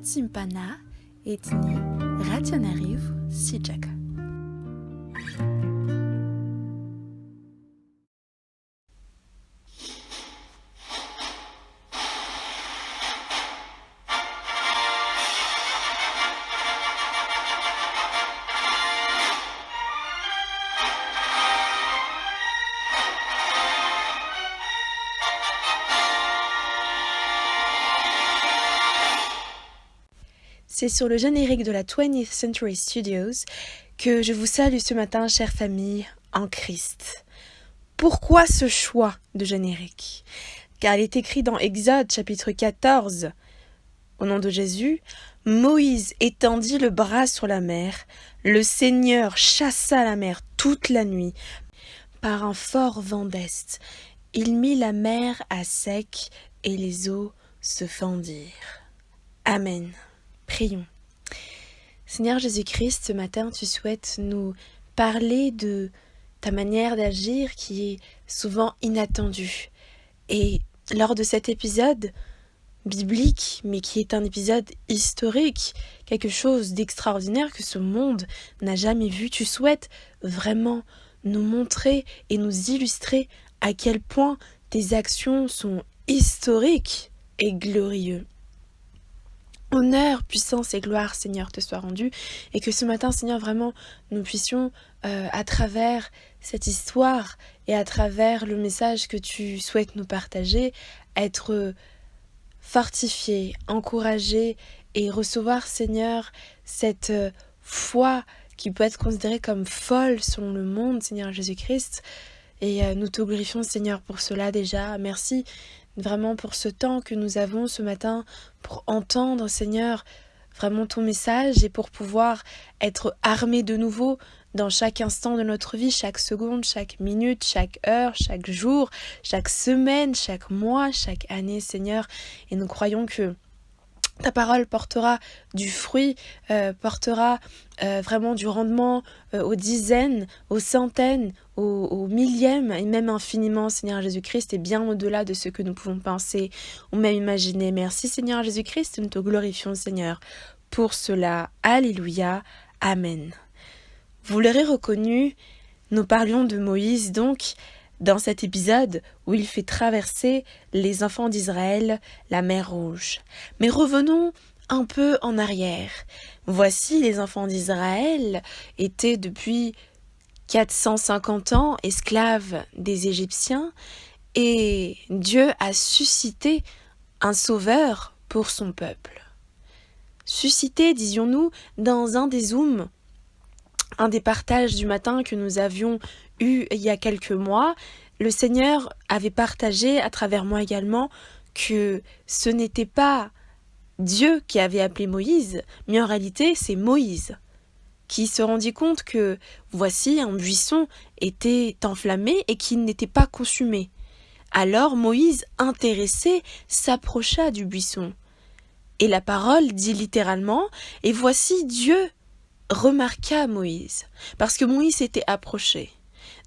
Simpana etni rationariv sijaka. C'est sur le générique de la 20th Century Studios que je vous salue ce matin, chère famille, en Christ. Pourquoi ce choix de générique? Car il est écrit dans Exode chapitre 14, au nom de Jésus, Moïse étendit le bras sur la mer, le Seigneur chassa la mer toute la nuit par un fort vent d'est. Il mit la mer à sec et les eaux se fendirent. Amen. Prions. Seigneur Jésus-Christ, ce matin, tu souhaites nous parler de ta manière d'agir qui est souvent inattendue. Et lors de cet épisode biblique, mais qui est un épisode historique, quelque chose d'extraordinaire que ce monde n'a jamais vu, tu souhaites vraiment nous montrer et nous illustrer à quel point tes actions sont historiques et glorieuses. Honneur, puissance et gloire, Seigneur, te soient rendus, et que ce matin, Seigneur, vraiment, nous puissions, à travers cette histoire et à travers le message que tu souhaites nous partager, être fortifiés, encouragés et recevoir, Seigneur, cette foi qui peut être considérée comme folle selon le monde, Seigneur Jésus-Christ. Et nous te glorifions, Seigneur, pour cela déjà. Merci vraiment pour ce temps que nous avons ce matin pour entendre, Seigneur, vraiment ton message et pour pouvoir être armés de nouveau dans chaque instant de notre vie, chaque seconde, chaque minute, chaque heure, chaque jour, chaque semaine, chaque mois, chaque année, Seigneur. Et nous croyons que ta parole portera du fruit, portera vraiment du rendement aux dizaines, aux centaines, aux millièmes et même infiniment, Seigneur Jésus-Christ, et bien au-delà de ce que nous pouvons penser ou même imaginer. Merci, Seigneur Jésus-Christ, nous te glorifions, Seigneur, pour cela. Alléluia. Amen. Vous l'aurez reconnu, nous parlions de Moïse, donc, dans cet épisode où il fait traverser les enfants d'Israël la mer Rouge. Mais revenons un peu en arrière. Voici, les enfants d'Israël étaient depuis 450 ans esclaves des Égyptiens et Dieu a suscité un sauveur pour son peuple. Suscité, disions-nous, dans un des zooms, un des partages du matin que nous avions eu il y a quelques mois, le Seigneur avait partagé à travers moi également que ce n'était pas Dieu qui avait appelé Moïse, mais en réalité c'est Moïse qui se rendit compte que voici un buisson était enflammé et qu'il n'était pas consumé. Alors Moïse, intéressé, s'approcha du buisson. Et la parole dit littéralement, et voici Dieu remarqua Moïse, parce que Moïse s'était approché.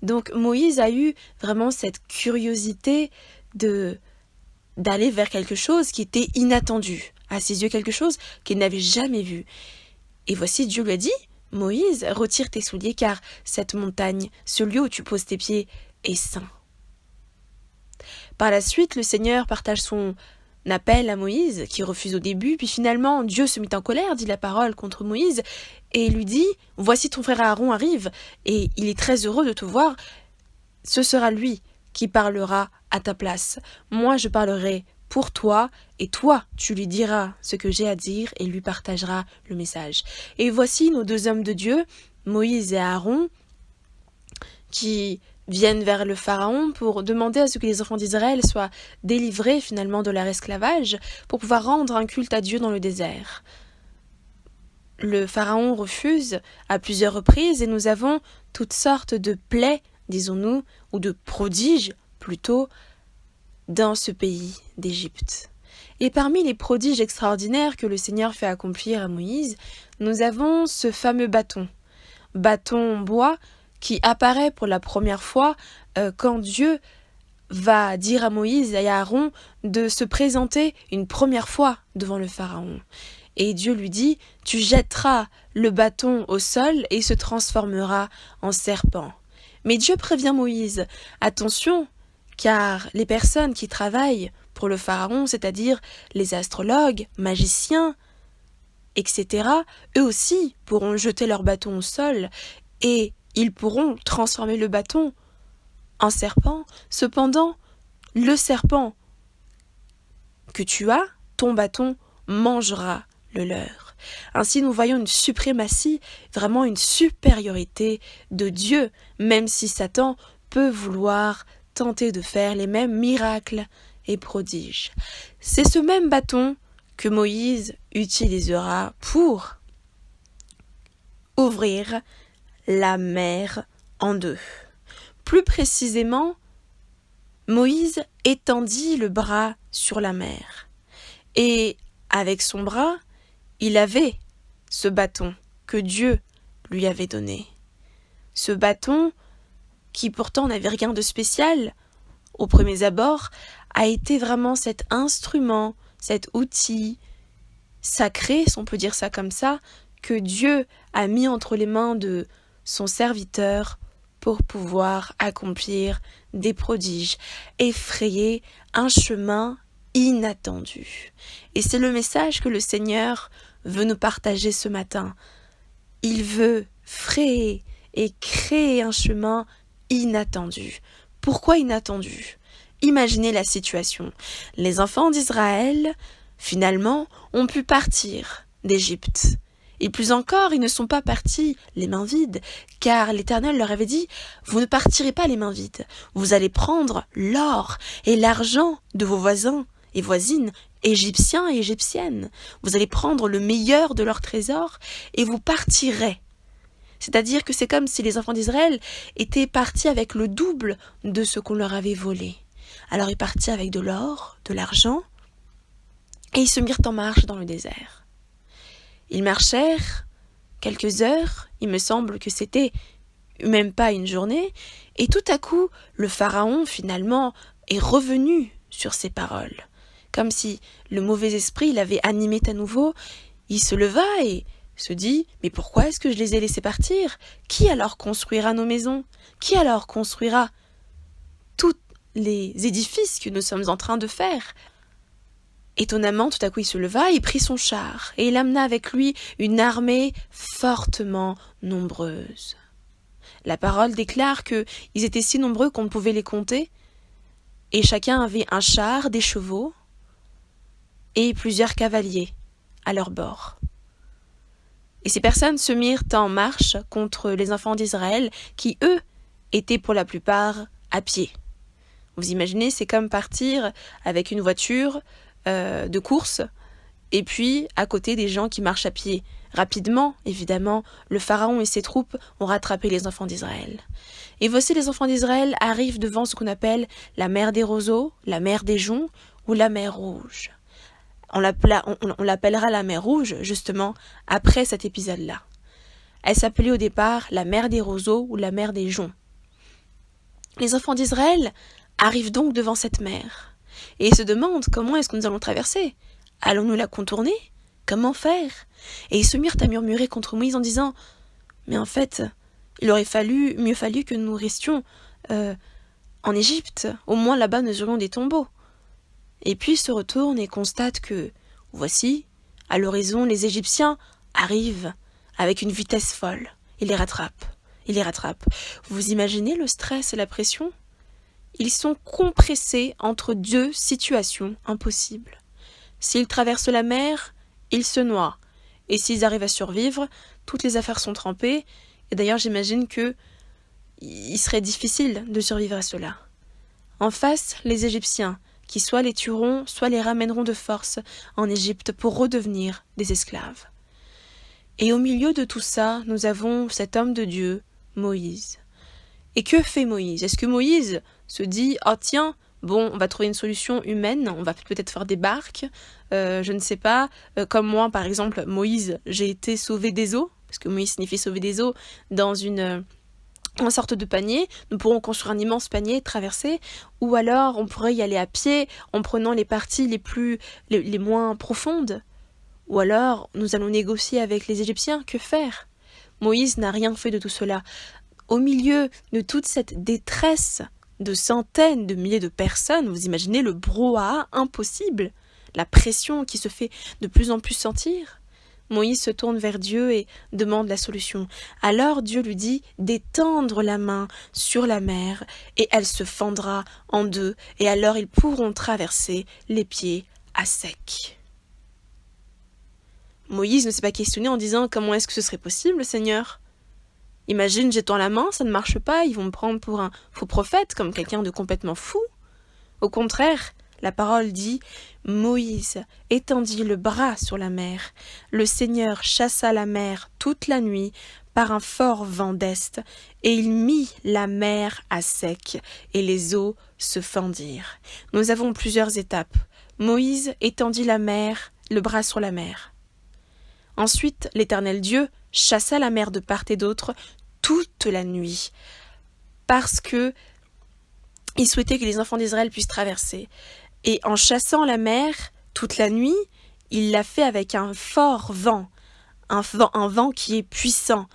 Donc Moïse a eu vraiment cette curiosité d'aller vers quelque chose qui était inattendu, à ses yeux quelque chose qu'il n'avait jamais vu. Et voici Dieu lui a dit, Moïse, retire tes souliers car cette montagne, ce lieu où tu poses tes pieds est saint. Par la suite, le Seigneur partage son appel à Moïse, qui refuse au début, puis finalement Dieu se mit en colère, dit la parole, contre Moïse, et lui dit, voici ton frère Aaron arrive, et il est très heureux de te voir, ce sera lui qui parlera à ta place. Moi je parlerai pour toi, et toi tu lui diras ce que j'ai à dire, et lui partageras le message. Et voici nos deux hommes de Dieu, Moïse et Aaron, qui viennent vers le Pharaon pour demander à ce que les enfants d'Israël soient délivrés finalement de leur esclavage pour pouvoir rendre un culte à Dieu dans le désert. Le Pharaon refuse à plusieurs reprises et nous avons toutes sortes de plaies, disons-nous, ou de prodiges plutôt, dans ce pays d'Égypte. Et parmi les prodiges extraordinaires que le Seigneur fait accomplir à Moïse, nous avons ce fameux bâton en bois qui apparaît pour la première fois quand Dieu va dire à Moïse et à Aaron de se présenter une première fois devant le Pharaon. Et Dieu lui dit, tu jetteras le bâton au sol et il se transformera en serpent. Mais Dieu prévient Moïse, attention, car les personnes qui travaillent pour le pharaon, c'est-à-dire les astrologues, magiciens, etc., eux aussi pourront jeter leur bâton au sol et ils pourront transformer le bâton en serpent. Cependant, le serpent que tu as, ton bâton mangera le leur. Ainsi, nous voyons une suprématie, vraiment une supériorité de Dieu, même si Satan peut vouloir tenter de faire les mêmes miracles et prodiges. C'est ce même bâton que Moïse utilisera pour ouvrir la mer en deux. Plus précisément, Moïse étendit le bras sur la mer. Et avec son bras, il avait ce bâton que Dieu lui avait donné. Ce bâton, qui pourtant n'avait rien de spécial, au premier abord, a été vraiment cet instrument, cet outil sacré, si on peut dire ça comme ça, que Dieu a mis entre les mains de son serviteur pour pouvoir accomplir des prodiges, effrayer un chemin inattendu. Et c'est le message que le Seigneur veut nous partager ce matin. Il veut frayer et créer un chemin inattendu. Pourquoi inattendu ? Imaginez la situation. Les enfants d'Israël, finalement, ont pu partir d'Égypte. Et plus encore, ils ne sont pas partis les mains vides, car l'Éternel leur avait dit, vous ne partirez pas les mains vides, vous allez prendre l'or et l'argent de vos voisins et voisines, égyptiens et égyptiennes. Vous allez prendre le meilleur de leurs trésors et vous partirez. C'est-à-dire que c'est comme si les enfants d'Israël étaient partis avec le double de ce qu'on leur avait volé. Alors ils partaient avec de l'or, de l'argent, et ils se mirent en marche dans le désert. Ils marchèrent quelques heures, il me semble que c'était même pas une journée, et tout à coup, le pharaon, finalement, est revenu sur ses paroles. Comme si le mauvais esprit l'avait animé à nouveau, il se leva et se dit « Mais pourquoi est-ce que je les ai laissés partir ? Qui alors construira nos maisons ? Qui alors construira tous les édifices que nous sommes en train de faire ?» Étonnamment, tout à coup, il se leva, il prit son char, et il amena avec lui une armée fortement nombreuse. La parole déclare qu'ils étaient si nombreux qu'on ne pouvait les compter, et chacun avait un char, des chevaux, et plusieurs cavaliers à leur bord. Et ces personnes se mirent en marche contre les enfants d'Israël, qui, eux, étaient pour la plupart à pied. Vous imaginez, c'est comme partir avec une voiture de course, et puis à côté des gens qui marchent à pied. Rapidement, évidemment, le pharaon et ses troupes ont rattrapé les enfants d'Israël. Et voici les enfants d'Israël arrivent devant ce qu'on appelle la mer des roseaux, la mer des joncs ou la mer rouge. On l'appellera la mer rouge, justement, après cet épisode-là. Elle s'appelait au départ la mer des roseaux ou la mer des joncs. Les enfants d'Israël arrivent donc devant cette mer et ils se demandent comment est-ce que nous allons traverser. Allons-nous la contourner ? Comment faire ? Et ils se mirent à murmurer contre Moïse en disant « Mais en fait, il aurait mieux fallu que nous restions en Égypte. Au moins là-bas nous aurions des tombeaux. » Et puis ils se retournent et constatent que, voici, à l'horizon, les Égyptiens arrivent avec une vitesse folle. Ils les rattrapent. Vous imaginez le stress et la pression ? Ils sont compressés entre deux situations impossibles. S'ils traversent la mer, ils se noient. Et s'ils arrivent à survivre, toutes les affaires sont trempées. Et d'ailleurs, j'imagine que il serait difficile de survivre à cela. En face, les Égyptiens, qui soit les tueront, soit les ramèneront de force en Égypte pour redevenir des esclaves. Et au milieu de tout ça, nous avons cet homme de Dieu, Moïse. Et que fait Moïse ? Est-ce que Moïse se dit « Oh tiens, bon, on va trouver une solution humaine, on va peut-être faire des barques, je ne sais pas, comme moi par exemple, Moïse, j'ai été sauvé des eaux, parce que Moïse signifie sauver des eaux, dans une sorte de panier, nous pourrons construire un immense panier et traverser, ou alors on pourrait y aller à pied en prenant les parties les moins profondes, Ou alors, nous allons négocier avec les Égyptiens, que faire? Moïse n'a rien fait de tout cela. Au milieu de toute cette détresse de centaines de milliers de personnes, vous imaginez le brouhaha impossible, la pression qui se fait de plus en plus sentir? Moïse se tourne vers Dieu et demande la solution. Alors Dieu lui dit d'étendre la main sur la mer et elle se fendra en deux et alors ils pourront traverser les pieds à sec. Moïse ne s'est pas questionné en disant comment est-ce que ce serait possible, Seigneur? Imagine, j'étends la main, ça ne marche pas, ils vont me prendre pour un faux prophète, comme quelqu'un de complètement fou. Au contraire, la parole dit « Moïse étendit le bras sur la mer. Le Seigneur chassa la mer toute la nuit par un fort vent d'est, et il mit la mer à sec, et les eaux se fendirent. » Nous avons plusieurs étapes. Moïse étendit le bras sur la mer. Ensuite, l'Éternel Dieu chassa la mer de part et d'autre toute la nuit, parce que il souhaitait que les enfants d'Israël puissent traverser. Et en chassant la mer toute la nuit, il l'a fait avec un fort vent, un vent qui est puissant,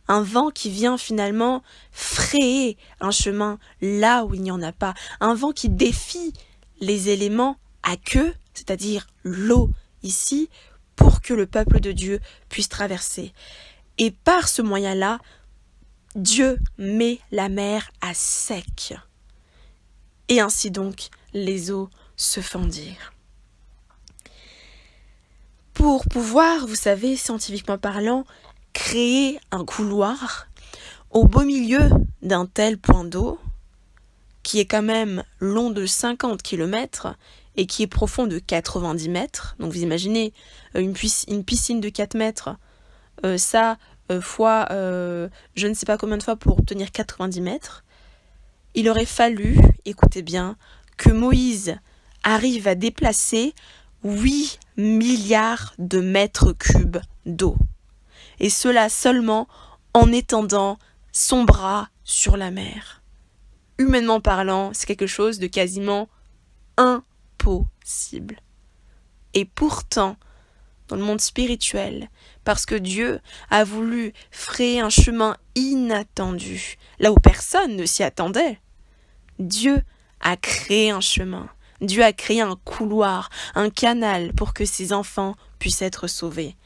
un vent qui vient finalement frayer un chemin là où il n'y en a pas, un vent qui défie les éléments à queue, c'est-à-dire l'eau ici, pour que le peuple de Dieu puisse traverser. Et par ce moyen-là, Dieu met la mer à sec. Et ainsi donc, les eaux se fendirent. Pour pouvoir, vous savez, scientifiquement parlant, créer un couloir au beau milieu d'un tel point d'eau, qui est quand même long de 50 km et qui est profond de 90 mètres, donc vous imaginez une piscine de 4 mètres, fois je ne sais pas combien de fois pour obtenir 90 mètres, il aurait fallu, écoutez bien, que Moïse arrive à déplacer 8 milliards de mètres cubes d'eau. Et cela seulement en étendant son bras sur la mer. Humainement parlant, c'est quelque chose de quasiment impossible. Et pourtant, dans le monde spirituel, parce que Dieu a voulu frayer un chemin inattendu, là où personne ne s'y attendait, Dieu a créé un chemin. Dieu a créé un couloir, un canal pour que ses enfants puissent être sauvés.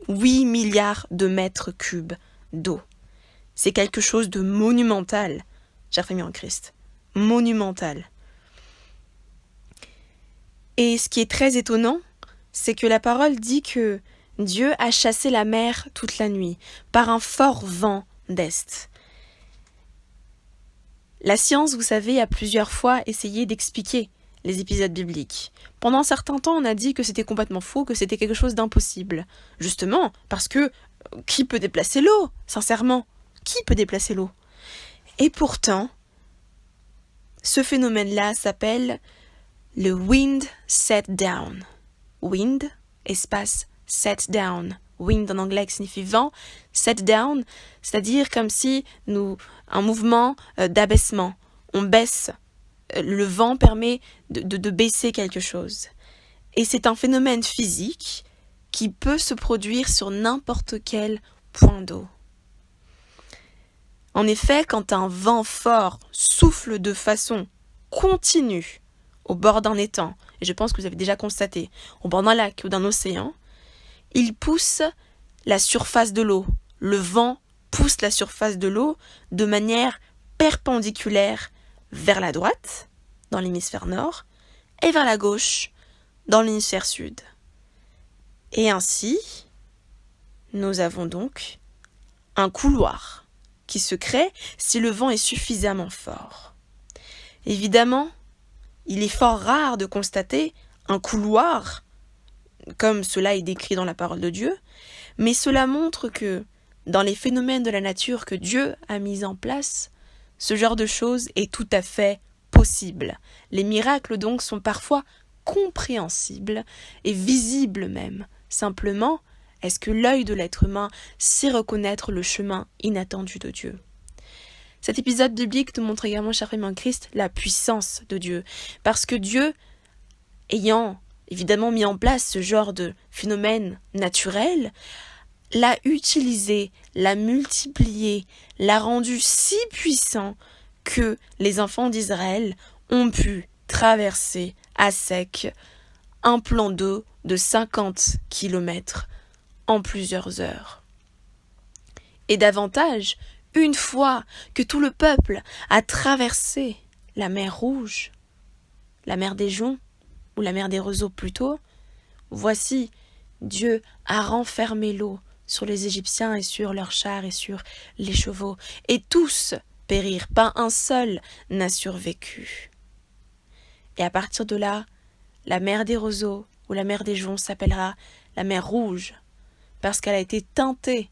8 milliards de mètres cubes d'eau. C'est quelque chose de monumental, chère famille en Christ. Monumental. Et ce qui est très étonnant, c'est que la parole dit que Dieu a chassé la mer toute la nuit par un fort vent d'est. La science, vous savez, a plusieurs fois essayé d'expliquer les épisodes bibliques. Pendant un certain temps, on a dit que c'était complètement faux, que c'était quelque chose d'impossible. Justement, parce que qui peut déplacer l'eau, sincèrement? Qui peut déplacer l'eau? Et pourtant, ce phénomène-là s'appelle le wind set down. Wind, espace, set down. Wind en anglais qui signifie vent, set down, c'est-à-dire comme si un mouvement d'abaissement. On baisse, le vent permet de baisser quelque chose. Et c'est un phénomène physique qui peut se produire sur n'importe quel point d'eau. En effet, quand un vent fort souffle de façon continue au bord d'un étang, et je pense que vous avez déjà constaté, au bord d'un lac ou d'un océan, il pousse la surface de l'eau. Le vent pousse la surface de l'eau de manière perpendiculaire vers la droite, dans l'hémisphère nord, et vers la gauche, dans l'hémisphère sud. Et ainsi, nous avons donc un couloir qui se crée si le vent est suffisamment fort. Évidemment, il est fort rare de constater un couloir comme cela est décrit dans la parole de Dieu, mais cela montre que dans les phénomènes de la nature que Dieu a mis en place, ce genre de choses est tout à fait possible. Les miracles donc sont parfois compréhensibles et visibles même. Simplement, est-ce que l'œil de l'être humain sait reconnaître le chemin inattendu de Dieu? Cet épisode biblique nous montre également, chers frères en Christ, la puissance de Dieu. Parce que Dieu, ayant évidemment mis en place ce genre de phénomène naturel, l'a utilisé, l'a multiplié, l'a rendu si puissant que les enfants d'Israël ont pu traverser à sec un plan d'eau de 50 kilomètres en plusieurs heures. Et davantage, une fois que tout le peuple a traversé la mer Rouge, la mer des Joncs, ou la mer des Roseaux plutôt, voici, Dieu a renfermé l'eau sur les Égyptiens et sur leurs chars et sur les chevaux, et tous périrent, pas un seul n'a survécu. Et à partir de là, la mer des Roseaux ou la mer des Joncs s'appellera la mer Rouge, parce qu'elle a été teintée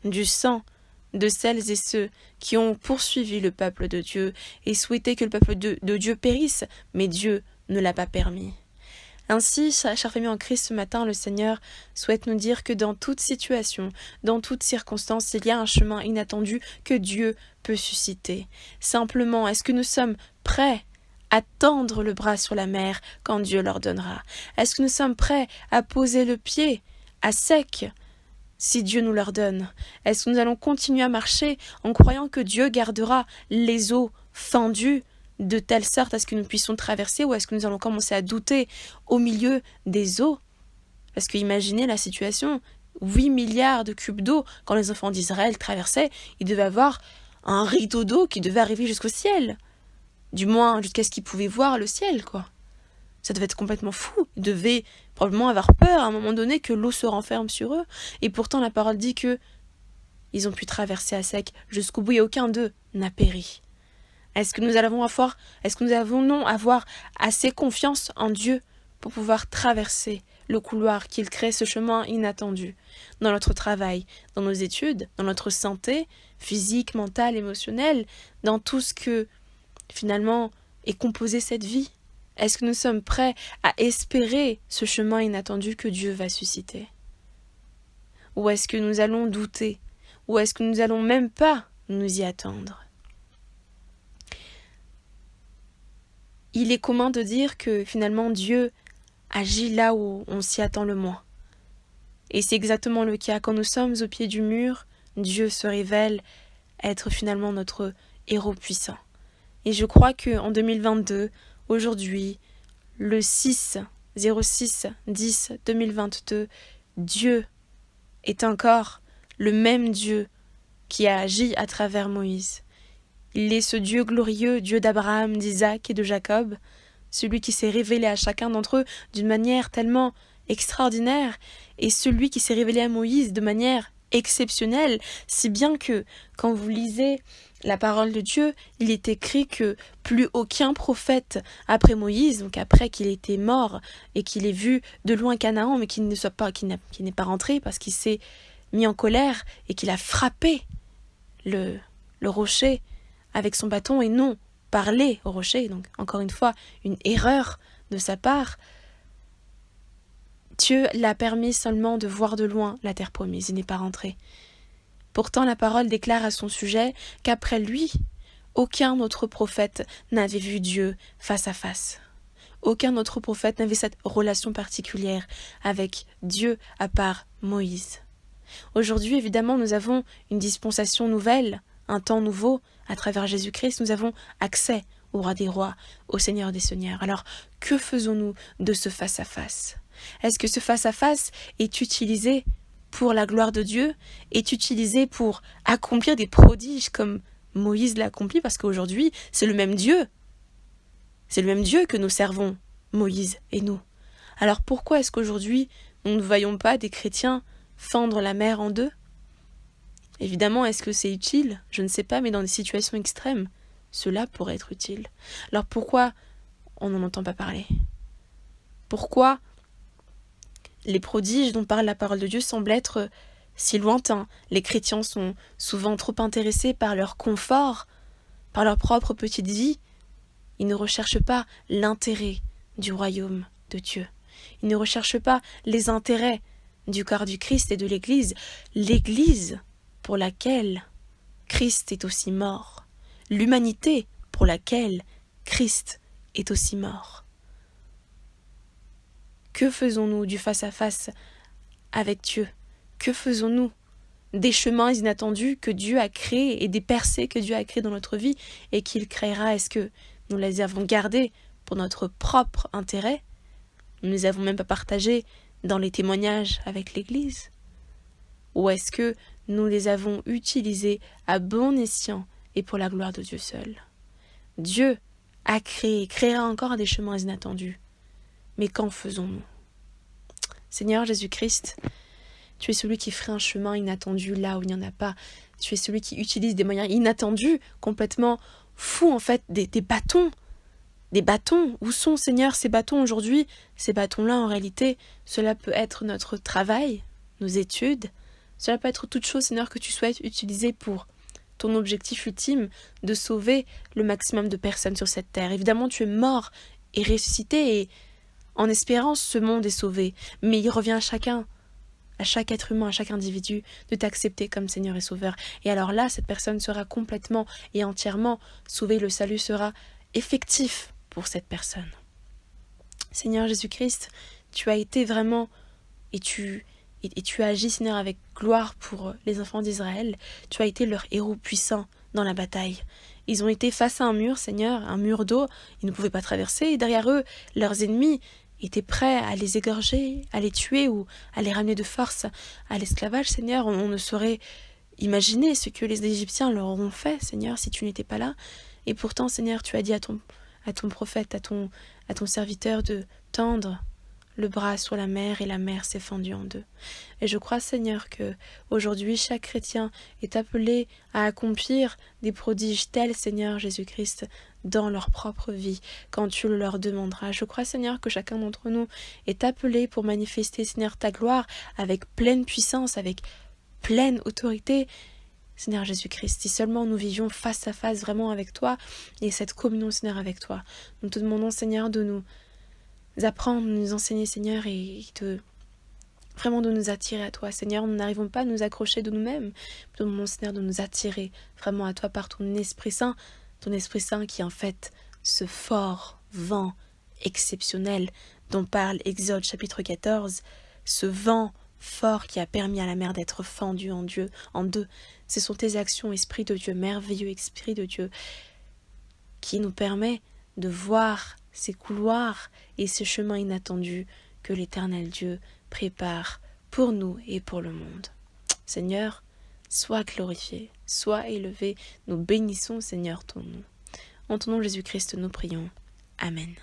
du sang de celles et ceux qui ont poursuivi le peuple de Dieu et souhaité que le peuple de Dieu périsse, mais Dieu ne l'a pas permis. Ainsi, chère famille en Christ, ce matin, le Seigneur souhaite nous dire que dans toute situation, dans toute circonstance, il y a un chemin inattendu que Dieu peut susciter. Simplement, est-ce que nous sommes prêts à tendre le bras sur la mer quand Dieu l'ordonnera? Est-ce que nous sommes prêts à poser le pied à sec si Dieu nous l'ordonne? Est-ce que nous allons continuer à marcher en croyant que Dieu gardera les eaux fendues de telle sorte à ce que nous puissions traverser, ou est-ce que nous allons commencer à douter au milieu des eaux? Parce que imaginez la situation, 8 milliards de cubes d'eau, quand les enfants d'Israël traversaient, ils devaient avoir un rideau d'eau qui devait arriver jusqu'au ciel. Du moins, jusqu'à ce qu'ils pouvaient voir le ciel, quoi. Ça devait être complètement fou. Ils devaient probablement avoir peur à un moment donné que l'eau se renferme sur eux. Et pourtant, la parole dit que ils ont pu traverser à sec jusqu'au bout et aucun d'eux n'a péri. Est-ce que nous allons avoir assez confiance en Dieu pour pouvoir traverser le couloir qu'il crée, ce chemin inattendu, dans notre travail, dans nos études, dans notre santé physique, mentale, émotionnelle, dans tout ce que finalement est composé cette vie? Est-ce que nous sommes prêts à espérer ce chemin inattendu que Dieu va susciter? Ou est-ce que nous allons douter? Ou est-ce que nous n'allons même pas nous y attendre? Il est commun de dire que finalement Dieu agit là où on s'y attend le moins. Et c'est exactement le cas. Quand nous sommes au pied du mur, Dieu se révèle être finalement notre héros puissant. Et je crois qu'en 2022, aujourd'hui, le 6/06/10/2022, Dieu est encore le même Dieu qui a agi à travers Moïse. Il est ce Dieu glorieux, Dieu d'Abraham, d'Isaac et de Jacob, celui qui s'est révélé à chacun d'entre eux d'une manière tellement extraordinaire, et celui qui s'est révélé à Moïse de manière exceptionnelle, si bien que, quand vous lisez la parole de Dieu, il est écrit que plus aucun prophète après Moïse, donc après qu'il ait été mort et qu'il ait vu de loin Canaan, mais qu'il n'est pas rentré parce qu'il s'est mis en colère et qu'il a frappé le rocher avec son bâton et non parler au rocher, donc encore une fois une erreur de sa part. Dieu l'a permis seulement de voir de loin la terre promise, il n'est pas rentré. Pourtant la parole déclare à son sujet qu'après lui, aucun autre prophète n'avait vu Dieu face à face. Aucun autre prophète n'avait cette relation particulière avec Dieu à part Moïse. Aujourd'hui, évidemment, nous avons une dispensation nouvelle, un temps nouveau, à travers Jésus-Christ, nous avons accès au roi des rois, au Seigneur des seigneurs. Alors, que faisons-nous de ce face-à-face? Est-ce que ce face-à-face est utilisé pour la gloire de Dieu, est utilisé pour accomplir des prodiges comme Moïse l'a accompli? Parce qu'aujourd'hui, c'est le même Dieu. C'est le même Dieu que nous servons, Moïse et nous. Alors pourquoi est-ce qu'aujourd'hui, nous ne voyons pas des chrétiens fendre la mer en deux? Évidemment, est-ce que c'est utile? Je ne sais pas, mais dans des situations extrêmes, cela pourrait être utile. Alors pourquoi on n'en entend pas parler? Pourquoi les prodiges dont parle la parole de Dieu semblent être si lointains? Les chrétiens sont souvent trop intéressés par leur confort, par leur propre petite vie. Ils ne recherchent pas l'intérêt du royaume de Dieu. Ils ne recherchent pas les intérêts du corps du Christ et de l'Église. L'Église pour laquelle Christ est aussi mort. L'humanité pour laquelle Christ est aussi mort. Que faisons-nous du face-à-face avec Dieu? Que faisons-nous des chemins inattendus que Dieu a créés et des percées que Dieu a créées dans notre vie et qu'il créera? Est-ce que nous les avons gardés pour notre propre intérêt? Nous ne les avons même pas partagés dans les témoignages avec l'Église? Ou est-ce que nous les avons utilisés à bon escient et pour la gloire de Dieu seul? Dieu a créé, créera encore des chemins inattendus. Mais qu'en faisons-nous? Seigneur Jésus-Christ, tu es celui qui ferait un chemin inattendu là où il n'y en a pas. Tu es celui qui utilise des moyens inattendus, complètement fous en fait, des bâtons. Des bâtons. Où sont, Seigneur, ces bâtons aujourd'hui? Ces bâtons-là, en réalité, cela peut être notre travail, nos études. Cela peut être toute chose, Seigneur, que tu souhaites utiliser pour ton objectif ultime de sauver le maximum de personnes sur cette terre. Évidemment, tu es mort et ressuscité et en espérance, ce monde est sauvé. Mais il revient à chacun, à chaque être humain, à chaque individu, de t'accepter comme Seigneur et Sauveur. Et alors là, cette personne sera complètement et entièrement sauvée. Le salut sera effectif pour cette personne. Seigneur Jésus-Christ, tu as été vraiment et tu as agi, Seigneur, avec gloire pour les enfants d'Israël. Tu as été leur héros puissant dans la bataille. Ils ont été face à un mur, Seigneur, un mur d'eau. Ils ne pouvaient pas traverser. Et derrière eux, leurs ennemis étaient prêts à les égorger, à les tuer ou à les ramener de force à l'esclavage, Seigneur. On ne saurait imaginer ce que les Égyptiens leur auront fait, Seigneur, si tu n'étais pas là. Et pourtant, Seigneur, tu as dit à ton prophète, à ton serviteur de tendre le bras sur la mer et la mer s'est fendue en deux. Et je crois, Seigneur, que aujourd'hui chaque chrétien est appelé à accomplir des prodiges tels, Seigneur Jésus-Christ, dans leur propre vie, quand tu le leur demanderas. Je crois, Seigneur, que chacun d'entre nous est appelé pour manifester, Seigneur, ta gloire avec pleine puissance, avec pleine autorité. Seigneur Jésus-Christ, si seulement nous vivions face à face vraiment avec toi et cette communion, Seigneur, avec toi. Nous te demandons, Seigneur, de nous apprendre, de nous enseigner, Seigneur, et vraiment de nous attirer à toi, Seigneur. Nous n'arrivons pas à nous accrocher de nous-mêmes. Nous te demandons, Seigneur, de nous attirer vraiment à toi par ton Esprit Saint qui est en fait ce fort vent exceptionnel dont parle Exode chapitre 14, ce vent fort qui a permis à la mer d'être fendue en deux. Ce sont tes actions, Esprit de Dieu, merveilleux Esprit de Dieu, qui nous permet de voir ces couloirs et ces chemins inattendus que l'Éternel Dieu prépare pour nous et pour le monde. Seigneur, sois glorifié, sois élevé. Nous bénissons, Seigneur, ton nom. En ton nom, Jésus-Christ, nous prions. Amen.